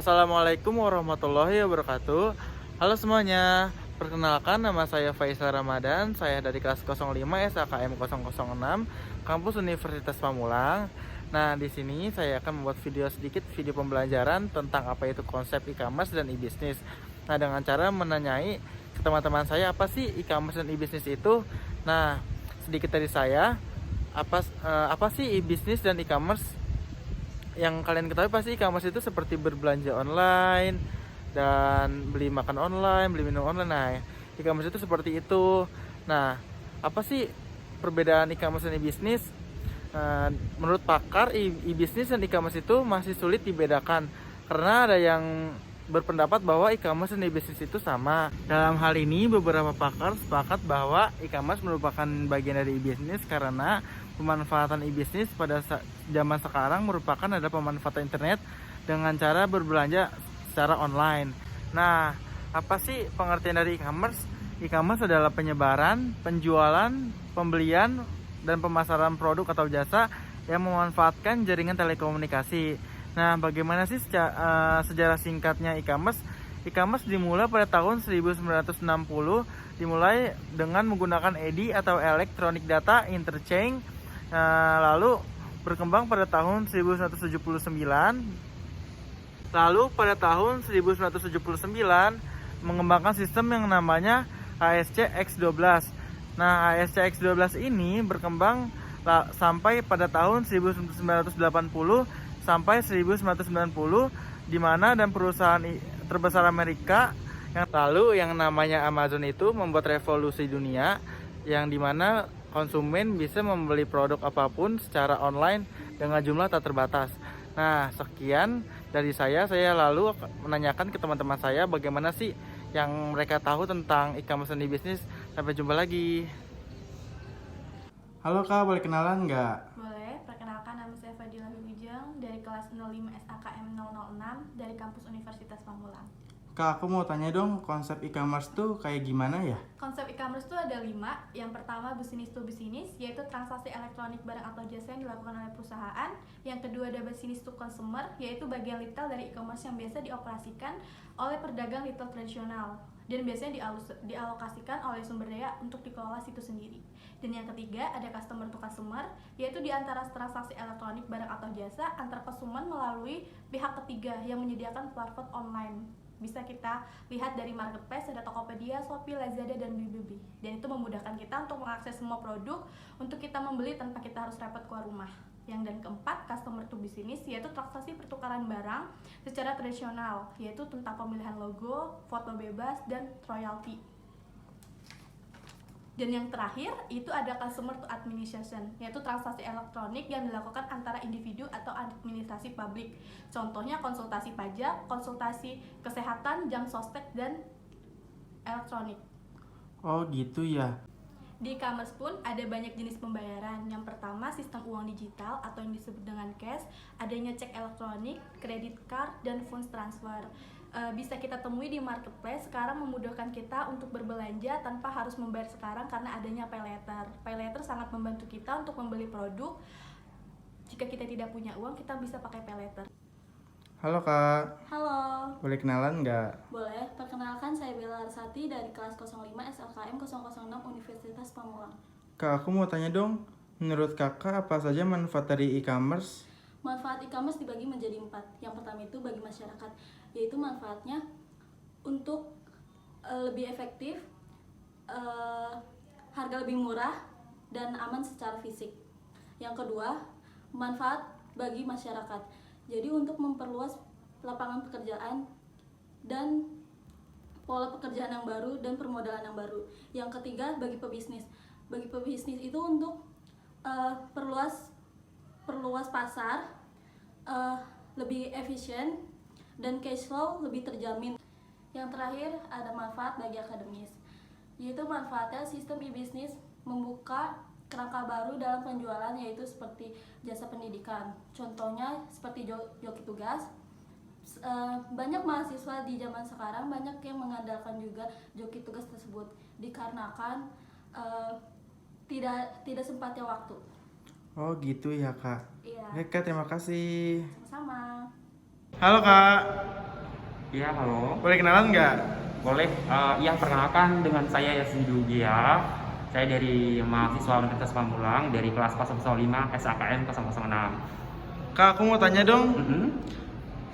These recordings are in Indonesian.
Assalamualaikum warahmatullahi wabarakatuh. Halo semuanya, perkenalkan nama saya Faisal Ramadan. Saya dari kelas 05 SAKM 006 Kampus Universitas Pamulang. Nah, di sini saya akan membuat video pembelajaran tentang apa itu konsep e-commerce dan e-business. Nah, dengan cara menanyai ke teman-teman saya apa sih e-commerce dan e-business itu. Nah, sedikit dari saya, apa sih e-business dan e-commerce? Yang kalian ketahui pasti e-commerce itu seperti berbelanja online dan beli makan online, beli minum online. Nah, e-commerce itu seperti itu. Nah, apa sih perbedaan e-commerce dan e-business? Menurut pakar, e-business dan e-commerce itu masih sulit dibedakan karena ada yang berpendapat bahwa e-commerce dan e-business itu sama. Dalam hal ini, beberapa pakar sepakat bahwa e-commerce merupakan bagian dari e-business karena pemanfaatan e-business pada zaman sekarang merupakan ada pemanfaatan internet dengan cara berbelanja secara online. Nah, apa sih pengertian dari e-commerce? E-commerce adalah penyebaran, penjualan, pembelian, dan pemasaran produk atau jasa yang memanfaatkan jaringan telekomunikasi. Nah, bagaimana sih sejarah singkatnya e-commerce? E-commerce dimulai pada tahun 1960, dimulai dengan menggunakan EDI atau Electronic Data Interchange. Lalu berkembang pada tahun 1979. Lalu pada tahun 1979 mengembangkan sistem yang namanya ASC X12. Nah, ASC X12 ini berkembang sampai pada tahun 1980 sampai 1990, di mana dan perusahaan terbesar Amerika yang namanya Amazon itu membuat revolusi dunia, yang dimana konsumen bisa membeli produk apapun secara online dengan jumlah tak terbatas. Nah, sekian dari saya lalu menanyakan ke teman-teman saya bagaimana sih yang mereka tahu tentang e-commerce dan e-business. Sampai jumpa lagi. Halo Kak, boleh kenalan nggak? Boleh, perkenalkan nama saya Fadila Wilujeng dari kelas 05 SAKM 006 dari kampus Universitas Pamulang. Kak, aku mau tanya dong, konsep e-commerce tuh kayak gimana ya? Konsep e-commerce itu ada 5. Yang pertama business to business, yaitu transaksi elektronik barang atau jasa yang dilakukan oleh perusahaan. Yang kedua ada business to consumer, yaitu bagian retail dari e-commerce yang biasa dioperasikan oleh pedagang retail tradisional dan biasanya dialokasikan oleh sumber daya untuk dikelola situs sendiri. Dan yang ketiga ada customer to customer, yaitu di antara transaksi elektronik barang atau jasa antar konsumen melalui pihak ketiga yang menyediakan platform online. Bisa kita lihat dari marketplace, ada Tokopedia, Shopee, Lazada, dan Blibli. Dan itu memudahkan kita untuk mengakses semua produk untuk kita membeli tanpa kita harus repot keluar rumah. Yang dan keempat, customer to business, yaitu transaksi pertukaran barang secara tradisional, yaitu tentang pemilihan logo, foto bebas, dan royalty. Dan yang terakhir itu ada customer to administration, yaitu transaksi elektronik yang dilakukan antara individu atau administrasi publik. Contohnya konsultasi pajak, konsultasi kesehatan, jam sostek, dan elektronik. Oh gitu ya. Di e-commerce pun ada banyak jenis pembayaran. Yang pertama sistem uang digital atau yang disebut dengan cash, adanya cek elektronik, kredit card, dan funds transfer. Bisa kita temui di marketplace. Sekarang memudahkan kita untuk berbelanja tanpa harus membayar sekarang karena adanya pay later. Pay later sangat membantu kita untuk membeli produk. Jika kita tidak punya uang, kita bisa pakai pay later. Halo Kak. Halo. Boleh kenalan nggak? Boleh, perkenalkan saya Bella Arsati dari kelas 05 SLKM 006 Universitas Pamulang. Kak, aku mau tanya dong, menurut kakak apa saja manfaat dari e-commerce? Manfaat e-commerce dibagi menjadi 4. Yang pertama itu bagi masyarakat, yaitu manfaatnya untuk lebih efektif, harga lebih murah, dan aman secara fisik. Yang kedua, manfaat bagi masyarakat, jadi untuk memperluas lapangan pekerjaan dan pola pekerjaan yang baru dan permodalan yang baru. Yang ketiga, bagi pebisnis. Bagi pebisnis itu untuk perluas pasar, lebih efisien, dan cash flow lebih terjamin. Yang terakhir ada manfaat bagi akademis, yaitu manfaatnya sistem e-business membuka kerangka baru dalam penjualan, yaitu seperti jasa pendidikan. Contohnya seperti joki tugas. Banyak mahasiswa di zaman sekarang banyak yang mengandalkan juga joki tugas tersebut dikarenakan tidak sempatnya waktu. Oh gitu ya Kak. Iya. Oke Kak, terima kasih. Sama-sama. Halo Kak. Iya, halo. Boleh kenalan nggak? Boleh. Iya, perkenalkan dengan saya Yazidul Gia. Saya dari mahasiswa Universitas Pamulang dari kelas 005 SAKM 006. Kak, aku mau tanya dong. Mm-mm.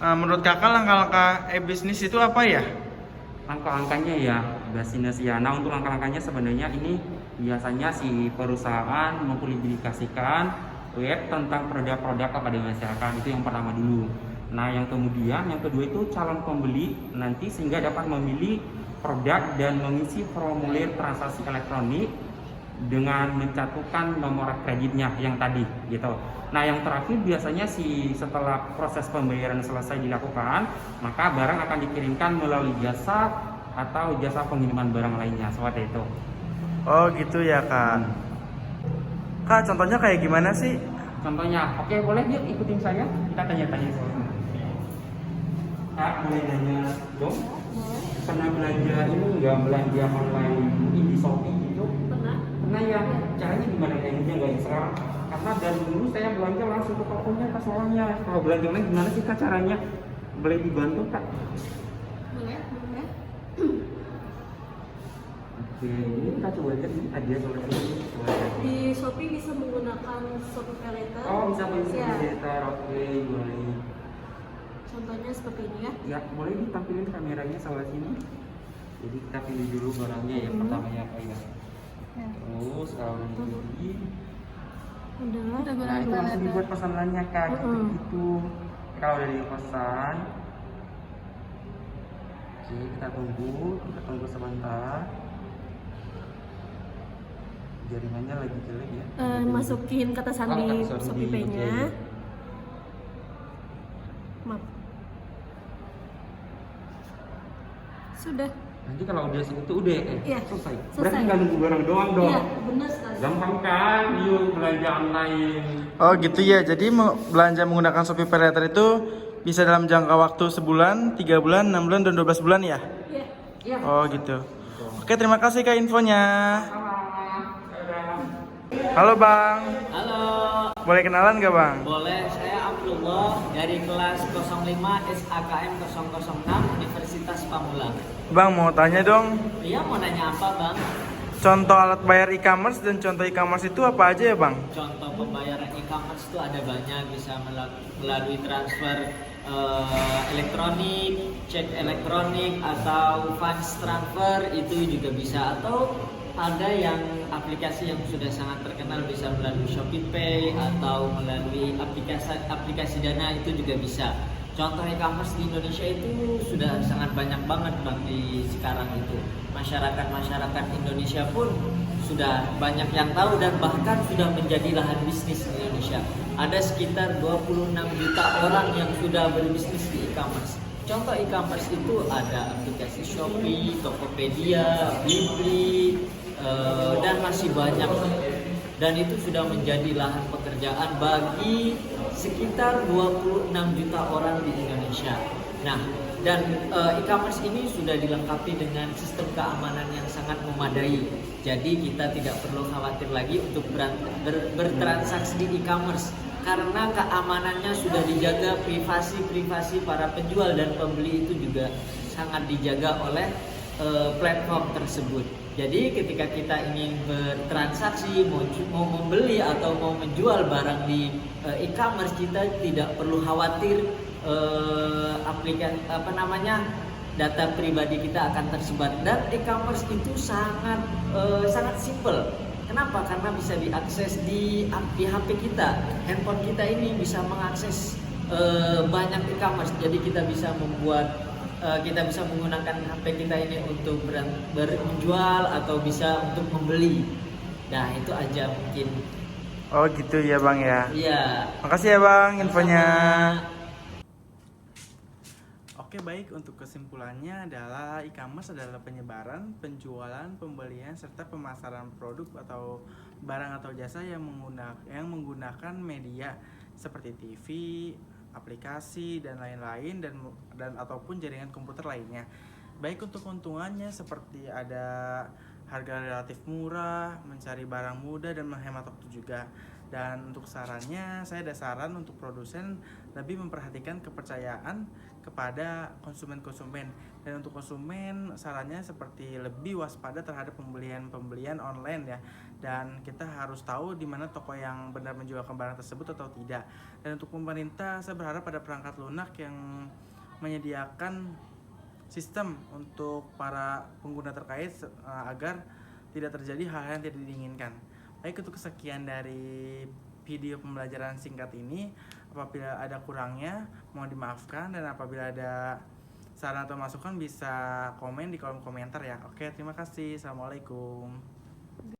Menurut kakak langkah-langkah e-bisnis itu apa ya? Langkah-langkahnya ya, bisnis ya. Nah, untuk langkah-langkahnya sebenarnya ini biasanya si perusahaan mempublikasikan web tentang produk-produk kepada masyarakat. Itu yang pertama dulu. Nah, yang kemudian yang kedua itu calon pembeli nanti sehingga dapat memilih produk dan mengisi formulir transaksi elektronik dengan mencantumkan nomor kreditnya yang tadi gitu. Nah, yang terakhir biasanya setelah proses pembayaran selesai dilakukan, maka barang akan dikirimkan melalui jasa atau jasa pengiriman barang lainnya seperti itu. Oh gitu ya kak. Kak, contohnya kayak gimana sih? Contohnya, oke, boleh yuk ikutin saya, kita tanya-tanya soal ini. Kak, boleh nanya dong? Pernah belanja ini nggak, belanja online di Shopee gitu? Pernah ya. Caranya gimana, kayak mudah nggak ya sekarang? Karena dari dulu saya belanja langsung ke tokonya, ke soalnya. Kalau belanja online gimana sih kak caranya? Boleh dibantu kak? Boleh. Oke, ini kita coba lihat nih, ada solusi ini. Coba lihat. Di Shopee bisa menggunakan Shopee Pay Later. Oh, bisa Ya. filter, oke, boleh. Contohnya seperti ini ya. Ya, boleh ditampilin kameranya sebelah sini. Jadi kita pilih dulu barangnya yang pertamanya apa ya. Terus kalau ini Udah. nah itu langsung dibuat pesanannya kak, gitu. Kalau udah dipesan, oke kita tunggu sebentar. Jaringannya lagi jelek ya. Masukin kata sandi kata sandi, Shopee Pay-nya. oke. Maaf. Sudah. Nanti kalau udah segitu udah Iya, selesai. selesai. Berarti nggak nunggu barang doang dong. Iya, benar sekali. Gampang kan? Yuk belanja online. Oh gitu ya. Jadi belanja menggunakan Shopee Pay Later itu bisa dalam jangka waktu sebulan, 3 bulan, 6 bulan, dan 12 bulan ya? Iya. Iya. Oh gitu. Oke, terima kasih kak infonya. Halo bang. Halo, Boleh kenalan nggak bang? boleh. Saya Abdullah dari kelas 05 SAKM 006 Universitas Pamulang. Bang mau tanya dong. Iya, mau nanya apa bang? Contoh alat bayar e-commerce dan contoh e-commerce itu apa aja ya bang? Contoh pembayaran e-commerce itu ada banyak, bisa melalui transfer elektronik, cek elektronik, atau funds transfer itu juga bisa. Atau ada yang aplikasi yang sudah sangat terkenal bisa melalui Shopee Pay atau melalui aplikasi Dana itu juga bisa. Contoh e-commerce di Indonesia itu sudah sangat banyak banget bang di sekarang itu. Masyarakat Indonesia pun sudah banyak yang tahu dan bahkan sudah menjadi lahan bisnis di Indonesia. Ada sekitar 26 juta orang yang sudah berbisnis di e-commerce. Contoh e-commerce itu ada aplikasi Shopee, Tokopedia, Blibli, dan masih banyak. Dan itu sudah menjadi lahan pekerjaan bagi sekitar 26 juta orang di Indonesia. Nah, dan e-commerce ini sudah dilengkapi dengan sistem keamanan yang sangat memadai. Jadi kita tidak perlu khawatir lagi untuk bertransaksi di e-commerce karena keamanannya sudah dijaga, privasi para penjual dan pembeli itu juga sangat dijaga oleh platform tersebut. Jadi ketika kita ingin bertransaksi, mau membeli atau mau menjual barang di e-commerce, kita tidak perlu khawatir data pribadi kita akan tersebar. Dan e-commerce itu sangat simple. Kenapa? Karena bisa diakses di HP kita, handphone kita ini bisa mengakses banyak e-commerce. Jadi kita bisa menggunakan HP kita ini untuk berjual atau bisa untuk membeli. Nah, itu aja mungkin. Oh gitu ya bang ya. Iya. Makasih ya bang infonya. Oke baik, untuk kesimpulannya adalah e-commerce adalah penyebaran, penjualan, pembelian, serta pemasaran produk atau barang atau jasa yang menggunakan media seperti TV, aplikasi dan lain-lain dan ataupun jaringan komputer lainnya. Baik untuk keuntungannya seperti ada harga relatif murah, mencari barang mudah dan menghemat waktu juga. Dan untuk sarannya, saya ada saran untuk produsen lebih memperhatikan kepercayaan, kepada konsumen-konsumen. Dan untuk konsumen sarannya seperti lebih waspada terhadap pembelian online ya. Dan kita harus tahu di mana toko yang benar menjualkan barang tersebut atau tidak. Dan untuk pemerintah, saya berharap ada perangkat lunak yang menyediakan sistem untuk para pengguna terkait agar tidak terjadi hal-hal yang tidak diinginkan. Baik, untuk kesekian dari video pembelajaran singkat ini. Apabila ada kurangnya mohon dimaafkan, dan apabila ada saran atau masukan bisa komen di kolom komentar ya. Oke, terima kasih. Assalamualaikum.